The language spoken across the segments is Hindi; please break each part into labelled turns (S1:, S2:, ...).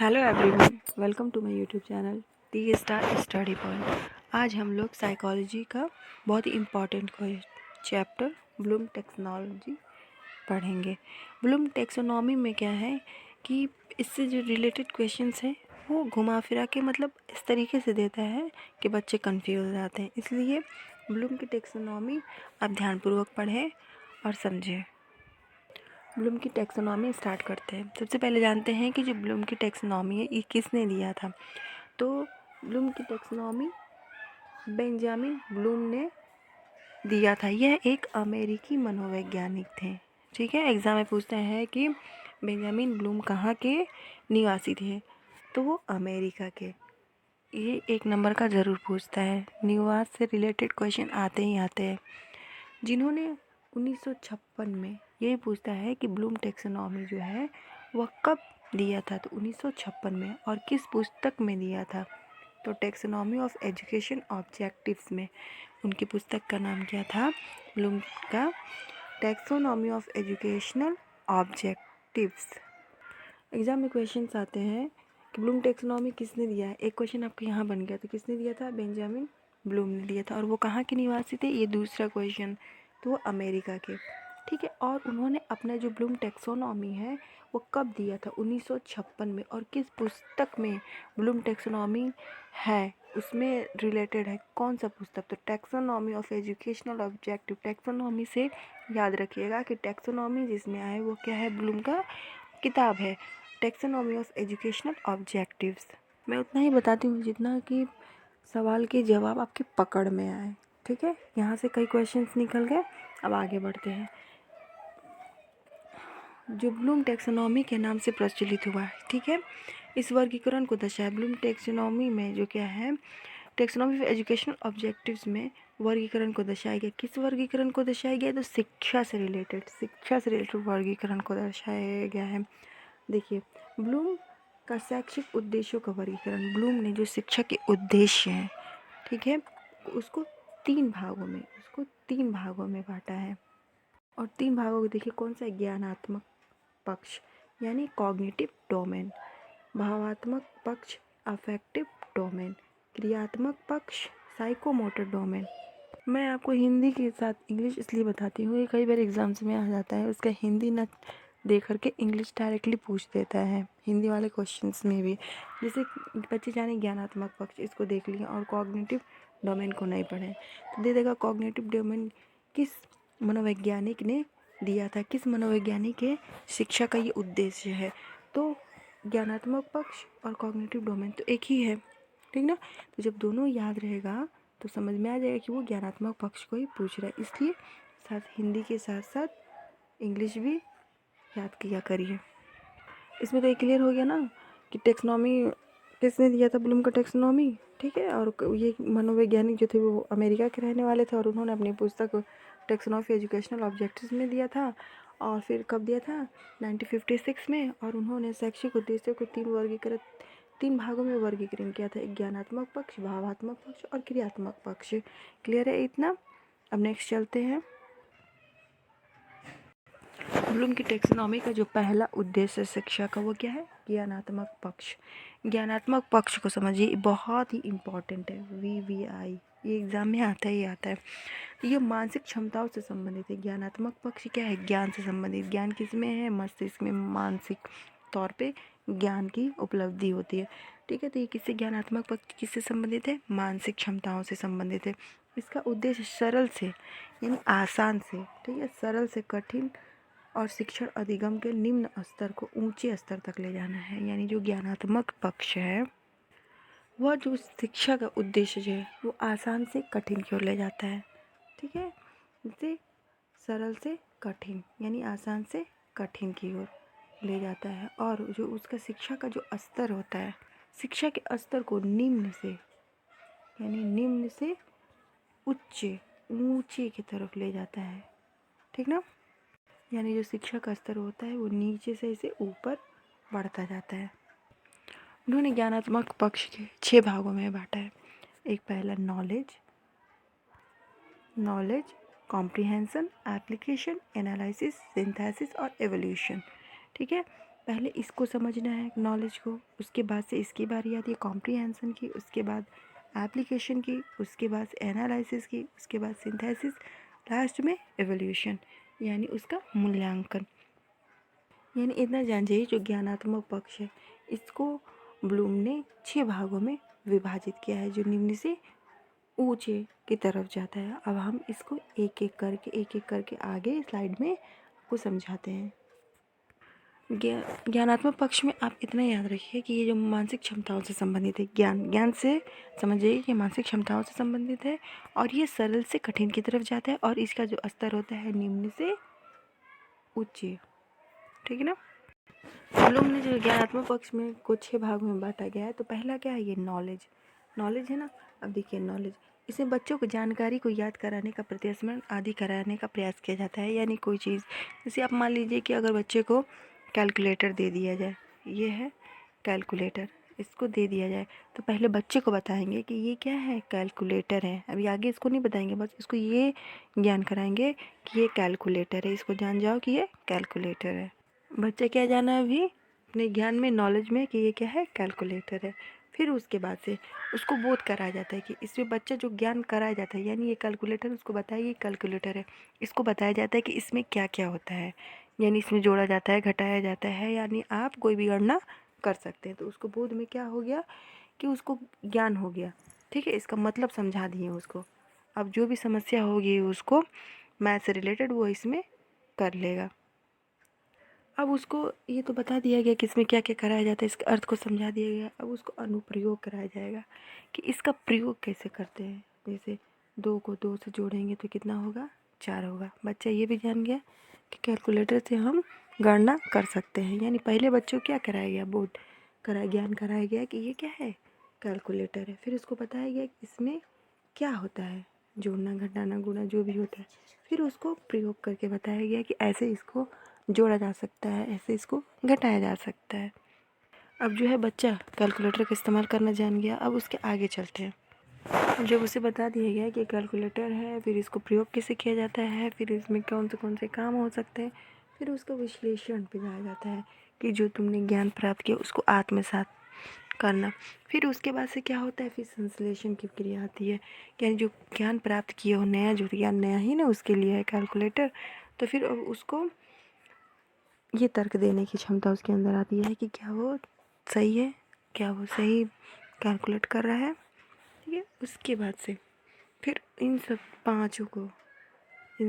S1: Hello everyone, welcome to my YouTube channel T Star Study Point. आज हम लोग साइकोलॉजी का बहुत ही इम्पॉर्टेंट चैप्टर ब्लूम टेक्सोनोलॉजी पढ़ेंगे। ब्लूम टेक्सोनॉमी में क्या है कि इससे जो रिलेटेड क्वेश्चंस हैं वो घुमा फिरा के मतलब इस तरीके से देता है कि बच्चे कंफ्यूज हो जाते हैं। इसलिए ब्लूम की टेक्सोनॉमी आप ध्यानपूर्वक पढ़ें और समझें। ब्लूम की टैक्सोनॉमी स्टार्ट करते हैं। सबसे पहले जानते हैं कि जो ब्लूम की टैक्सोनॉमी है ये किसने दिया था। तो ब्लूम की टैक्सोनॉमी बेंजामिन ब्लूम ने दिया था। यह एक अमेरिकी मनोवैज्ञानिक थे। ठीक है, एग्ज़ाम में पूछते हैं कि बेंजामिन ब्लूम कहाँ के निवासी थे, तो वो अमेरिका के। ये एक नंबर का ज़रूर पूछता है, निवास से रिलेटेड क्वेश्चन आते ही आते हैं। जिन्होंने 1956 में ये पूछता है कि ब्लूम टेक्सोनॉमी जो है वह कब दिया था, तो 1956 में, और किस पुस्तक में दिया था, तो टेक्सोनॉमी ऑफ एजुकेशन ऑब्जेक्टिव्स में। उनकी पुस्तक का नाम क्या था, ब्लूम का taxonomy of educational objectives. Exam में क्वेश्चंस आते हैं कि ब्लूम टेक्सोनॉमी किसने दिया है। एक क्वेश्चन आपको यहाँ बन गया, तो किसने दिया था, बेंजामिन ब्लूम ने दिया था। और वो कहाँ के निवासी थे, ये दूसरा क्वेश्चन, तो वो अमेरिका के। ठीक है, और उन्होंने अपना जो ब्लूम टेक्सोनॉमी है वो कब दिया था, 1956 में। और किस पुस्तक में ब्लूम टेक्सोनॉमी है उसमें रिलेटेड है, कौन सा पुस्तक, तो taxonomy of educational objective. Taxonomy से याद रखिएगा कि टेक्सोनॉमी जिसमें आए वो क्या है, ब्लूम का किताब है टेक्सोनॉमी ऑफ एजुकेशनल ऑब्जेक्टिव्स। मैं उतना ही बताती हूँ जितना कि सवाल के जवाब आपके पकड़ में आए। ठीक है, यहाँ से कई क्वेश्चंस निकल गए। अब आगे बढ़ते हैं। जो ब्लूम टेक्सोनॉमी के नाम से प्रचलित हुआ है, ठीक है, इस वर्गीकरण को दर्शाया। ब्लूम टेक्सोनॉमी में जो क्या है, टेक्सोनॉमी ऑफ एजुकेशनल ऑब्जेक्टिव्स में वर्गीकरण को दर्शाया गया। किस वर्गीकरण को दर्शाया गया, तो शिक्षा से रिलेटेड वर्गीकरण को दर्शाया गया है। देखिए, ब्लूम का शैक्षिक उद्देश्यों का वर्गीकरण। ब्लूम ने जो शिक्षा के उद्देश्य हैं, ठीक है, उसको तीन भागों में बांटा है। और तीन भागों को देखिए कौन सा है, ज्ञानात्मक पक्ष यानी कॉग्निटिव डोमेन, भावात्मक पक्ष अफेक्टिव डोमेन, क्रियात्मक पक्ष साइकोमोटर डोमेन। मैं आपको हिंदी के साथ इंग्लिश इसलिए बताती हूँ, ये कई बार एग्जाम्स में आ जाता है, उसका हिंदी ना दे करके इंग्लिश डायरेक्टली पूछ देता है हिंदी वाले क्वेश्चंस में भी। जैसे बच्चे जाने ज्ञानात्मक पक्ष, इसको देख लिया और कॉग्निटिव डोमेन को नहीं पढ़े, तो दे देगा कॉग्निटिव डोमेन किस मनोवैज्ञानिक ने दिया था, किस मनोवैज्ञानिक के शिक्षा का ये उद्देश्य है। तो ज्ञानात्मक पक्ष और कॉग्निटिव डोमेन तो एक ही है, ठीक ना। तो जब दोनों याद रहेगा तो समझ में आ जाएगा कि वो ज्ञानात्मक पक्ष को ही पूछ रहा है। इसलिए साथ हिंदी के साथ साथ इंग्लिश भी याद किया करिए। इसमें तो ये क्लियर हो गया ना कि टेक्सोनॉमी किसने दिया था, ब्लूम का टेक्सोनॉमी। ठीक है, और ये मनोवैज्ञानिक जो थे वो अमेरिका के रहने वाले थे और उन्होंने अपनी पुस्तक टेक्सोनॉमी ऑफ एजुकेशनल ऑब्जेक्टिव्स में दिया था। और फिर कब दिया था, 1956 में। और उन्होंने शैक्षिक उद्देश्यों को तीन भागों में वर्गीकरण किया था, एक ज्ञानात्मक पक्ष, भावात्मक पक्ष और क्रियात्मक पक्ष। क्लियर है इतना। अब नेक्स्ट चलते हैं। ब्लूम की टेक्सोनॉमी का जो पहला उद्देश्य शिक्षा का वो क्या है, ज्ञानात्मक पक्ष। ज्ञानात्मक पक्ष को समझिए, बहुत ही इम्पॉर्टेंट है, VVI, ये एग्जाम में आता ही आता है। ये मानसिक क्षमताओं से संबंधित है। ज्ञानात्मक पक्ष क्या है, ज्ञान से संबंधित। ज्ञान किस में है, मस्तिष्क में मानसिक तौर पे ज्ञान की उपलब्धि होती है। ठीक है, तो ये किससे, ज्ञानात्मक पक्ष किससे संबंधित है, मानसिक क्षमताओं से संबंधित है। इसका उद्देश्य सरल से यानी आसान से, ठीक है, सरल से कठिन और शिक्षण अधिगम के निम्न स्तर को ऊंचे स्तर तक ले जाना है। यानी जो ज्ञानात्मक पक्ष है वह जो शिक्षा का उद्देश्य है वो आसान से कठिन की ओर ले जाता है। ठीक है, जैसे सरल से कठिन यानी आसान से कठिन की ओर ले जाता है। और जो उसका शिक्षा का जो स्तर होता है, शिक्षा के स्तर को निम्न से यानी निम्न से उच्च ऊंचे की तरफ ले जाता है। ठीक ना, यानी जो शिक्षा का स्तर होता है वो नीचे से इसे ऊपर बढ़ता जाता है। उन्होंने ज्ञानात्मक पक्ष के 6 भागों में बांटा है। एक पहला knowledge, comprehension, application, analysis, synthesis और एवोल्यूशन। ठीक है, पहले इसको समझना है नॉलेज को, उसके बाद से इसकी बारी आती है कॉम्प्रिहेंशन की, उसके बाद एप्लीकेशन की, उसके बाद एनालिसिस की, उसके बाद सिंथेसिस, लास्ट में एवोल्यूशन यानी उसका मूल्यांकन। यानी इतना जान जाइए जो ज्ञानात्मक पक्ष है इसको ब्लूम ने 6 भागों में विभाजित किया है जो निम्न से ऊंचे की तरफ जाता है। अब हम इसको एक एक करके आगे स्लाइड में आपको समझाते हैं। ज्ञानात्मक पक्ष में आप इतना याद रखिए कि ये जो मानसिक क्षमताओं से संबंधित है, ज्ञान से समझिए कि मानसिक क्षमताओं से संबंधित है और ये सरल से कठिन की तरफ जाता है और इसका जो स्तर होता है निम्न से उच्च। ठीक है ना। ब्लूम ने जो ज्ञानात्मक पक्ष में को 6 भागों में बांटा गया है। तो पहला क्या है, ये नॉलेज है ना। अब देखिए नॉलेज, इसमें बच्चों को जानकारी को याद कराने का, प्रतिस्मरण आदि कराने का प्रयास किया जाता है। यानी कोई चीज़, जैसे आप मान लीजिए कि अगर बच्चे को कैलकुलेटर दे दिया जाए, ये है कैलकुलेटर, इसको दे दिया जाए तो पहले बच्चे को बताएंगे कि ये क्या है, कैलकुलेटर है। अभी आगे इसको नहीं बताएंगे, बस इसको ये ज्ञान कराएंगे कि ये कैलकुलेटर है, इसको जान जाओ कि ये कैलकुलेटर है। बच्चा क्या जाना है अभी अपने ज्ञान में, नॉलेज में, कि ये क्या है, कैलकुलेटर है। फिर उसके बाद से उसको बोध कराया जाता है कि इसमें बच्चा जो ज्ञान कराया जाता है, यानी ये कैलकुलेटर, उसको बताया ये कैलकुलेटर है, इसको बताया जाता है कि इसमें क्या क्या होता है, यानी इसमें जोड़ा जाता है, घटाया जाता है, यानी आप कोई भी गणना कर सकते हैं। तो उसको बोध में क्या हो गया कि उसको ज्ञान हो गया। ठीक है, इसका मतलब समझा दिए उसको। अब जो भी समस्या होगी उसको मैथ से रिलेटेड वो इसमें कर लेगा। अब उसको ये तो बता दिया गया कि इसमें क्या क्या कराया जाता है, इसके अर्थ को समझा दिया गया। अब उसको अनुप्रयोग कराया जाएगा कि इसका प्रयोग कैसे करते हैं। जैसे 2 को 2 से जोड़ेंगे तो कितना होगा, 4 होगा। बच्चा ये भी जान गया कि कैलकुलेटर से हम गणना कर सकते हैं। यानी पहले बच्चों को क्या कराया गया, ज्ञान कराया गया कि ये क्या है, कैलकुलेटर है। फिर उसको बताया गया कि इसमें क्या होता है, जोड़ना, घटाना, गुणा जो भी होता है। फिर उसको प्रयोग करके बताया गया कि ऐसे इसको जोड़ा जा सकता है, ऐसे इसको घटाया जा सकता है। अब जो है बच्चा कैलकुलेटर का इस्तेमाल करना जान गया। अब उसके आगे चलते हैं। जब उसे बता दिया गया कि कैलकुलेटर है, फिर इसको प्रयोग कैसे किया जाता है, फिर इसमें कौन से काम हो सकते हैं, फिर उसका विश्लेषण भी जाया जाता है कि जो तुमने ज्ञान प्राप्त किया उसको आत्मसात करना। फिर उसके बाद से क्या होता है, फिर संश्लेषण की क्रिया आती है। यानी जो ज्ञान प्राप्त किए हो, नया जो ज्ञान नया ही ना उसके लिए है कैलकुलेटर, तो फिर अब उसको ये तर्क देने की क्षमता उसके अंदर आती है कि क्या वो सही है, क्या वो सही कैलकुलेट कर रहा है। ठीक है, उसके बाद से फिर इन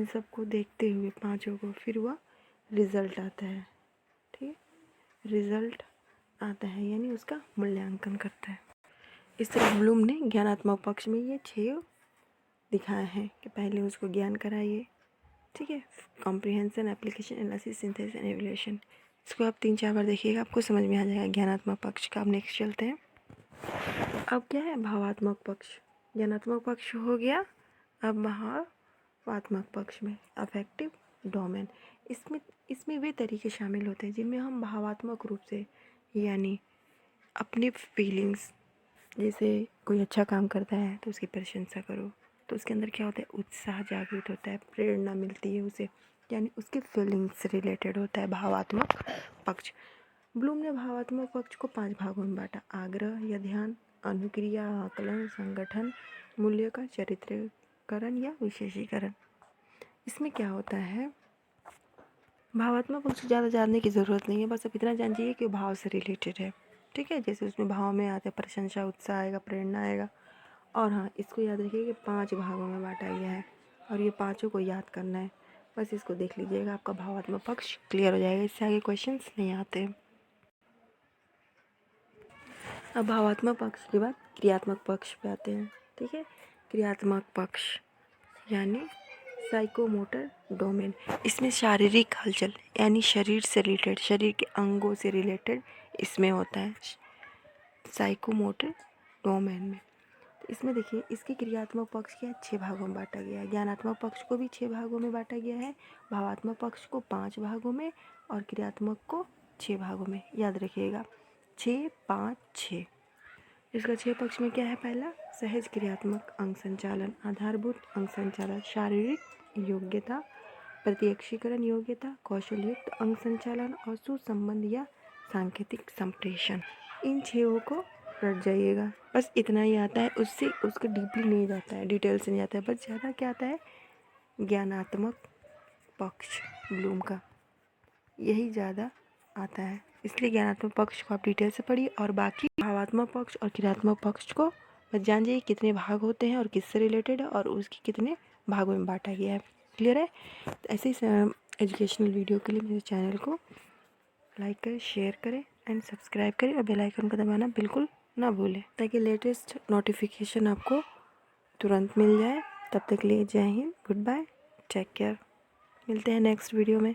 S1: सब को देखते हुए पांचों को फिर वह रिज़ल्ट आता है। ठीक है, रिज़ल्ट आता है यानी उसका मूल्यांकन करता है। इस तरह ब्लूम ने ज्ञानात्मक पक्ष में ये 6 दिखाया है कि पहले उसको ज्ञान कराइए। ठीक है, comprehension, application, analysis, synthesis and evolution. इसको आप 3-4 बार देखिएगा, आपको समझ में आ जाएगा ज्ञानात्मक पक्ष का। अब नेक्स्ट चलते हैं। अब क्या है, भावात्मक पक्ष। ज्ञानात्मक पक्ष हो गया, अब भावात्मक पक्ष में अफेक्टिव डोमेन। इसमें वे तरीके शामिल होते हैं जिनमें हम भावात्मक रूप से, यानी अपनी फीलिंग्स, जैसे कोई अच्छा काम करता है तो उसकी प्रशंसा करो, तो उसके अंदर क्या होता है, उत्साह जागृत होता है, प्रेरणा मिलती है उसे, यानी उसके फीलिंग्स से रिलेटेड होता है भावात्मक पक्ष। ब्लूम ने भावात्मक पक्ष को 5 भागों में बांटा: आग्रह या ध्यान, अनुक्रिया, आकलन, संगठन, मूल्य का चरित्रीकरण या विशेषीकरण। इसमें क्या होता है, भावात्मक पक्ष ज़्यादा जानने की ज़रूरत नहीं है, बस आप इतना जान जाइए कि भाव से रिलेटेड है। ठीक है, जैसे उसमें भाव में आते हैं प्रशंसा, उत्साह आएगा, प्रेरणा आएगा। और हाँ, इसको याद रखिए कि 5 भागों में बांटा गया है और ये पाँचों को याद करना है। बस इसको देख लीजिएगा, आपका भावात्मक पक्ष क्लियर हो जाएगा, इससे आगे क्वेश्चंस नहीं आते। अब भावात्मक पक्ष के बाद क्रियात्मक पक्ष पे आते हैं। ठीक है, क्रियात्मक पक्ष यानी साइकोमोटर डोमेन। इसमें शारीरिक हलचल यानी शरीर से रिलेटेड, शरीर के अंगों से रिलेटेड इसमें होता है साइकोमोटर डोमेन में। तो इसमें देखिए, इसके क्रियात्मक पक्ष के 6 भागों में बांटा गया है। ज्ञानात्मक पक्ष को भी 6 भागों में बांटा गया है, भावात्मक पक्ष को 5 भागों में और क्रियात्मक को 6 भागों में। याद रखिएगा 6, 5, 6। इसका 6 पक्ष में क्या है, पहला सहज क्रियात्मक अंग संचालन, आधारभूत अंग संचालन, शारीरिक योग्यता, प्रत्यक्षीकरण योग्यता, कौशल युक्त अंग संचालन और सुसंबंध या सांकेतिक संप्रेषण। इन 6 को रट जाइएगा, बस इतना ही आता है, उससे उसको डीपली नहीं जाता है, डिटेल से नहीं आता है, बस ज़्यादा क्या आता है, ज्ञानात्मक पक्ष ब्लूम का यही ज़्यादा आता है। इसलिए ज्ञानात्मक पक्ष को आप डिटेल से पढ़िए और बाकी भावात्मक पक्ष और क्रियात्मक पक्ष को बस जान जाइए कितने भाग होते हैं और किससे रिलेटेड है और उसकी कितने भागों में बांटा गया है। क्लियर है? तो ऐसे ही एजुकेशनल वीडियो के लिए मेरे चैनल को लाइक करें, शेयर करें एंड सब्सक्राइब करें और बेल आइकन को दबाना बिल्कुल ना भूलें ताकि लेटेस्ट नोटिफिकेशन आपको तुरंत मिल जाए। तब तक के लिए Jai Hind, goodbye, take care. मिलते हैं नेक्स्ट वीडियो में।